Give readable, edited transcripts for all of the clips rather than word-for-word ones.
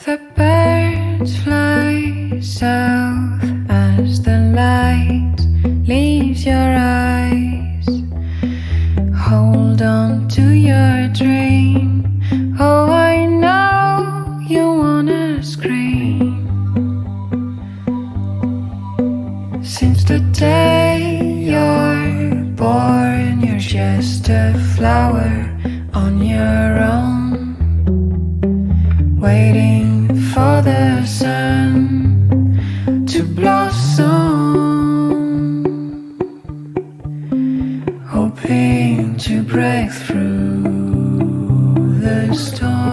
The birds fly south as the light leaves your eyes. Hold on to your dream. Oh, I know you wanna scream. Since the day you're born, you're just a flower on your own, waiting for the sun to blossom, hoping to break through the storm.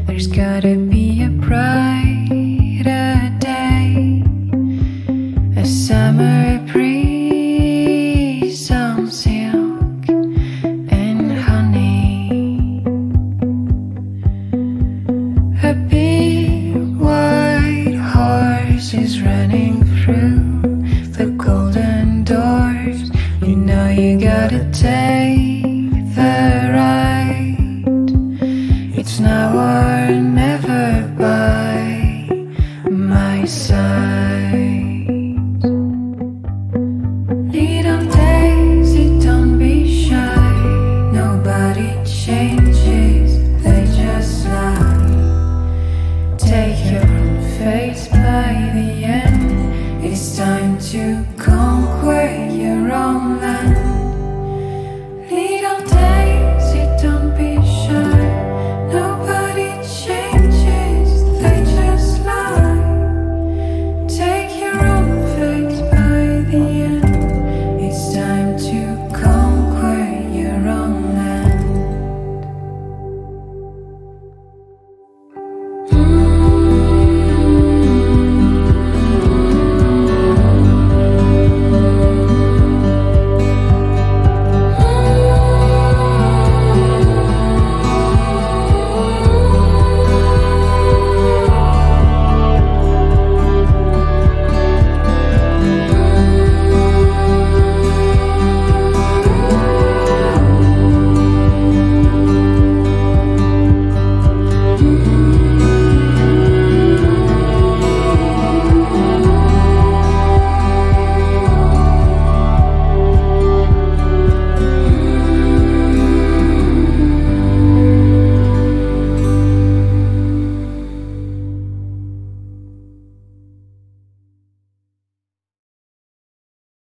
There's gotta be a brighter day, a summer breeze on silk and honey, a big white horse is running through the golden doors. You know you gotta take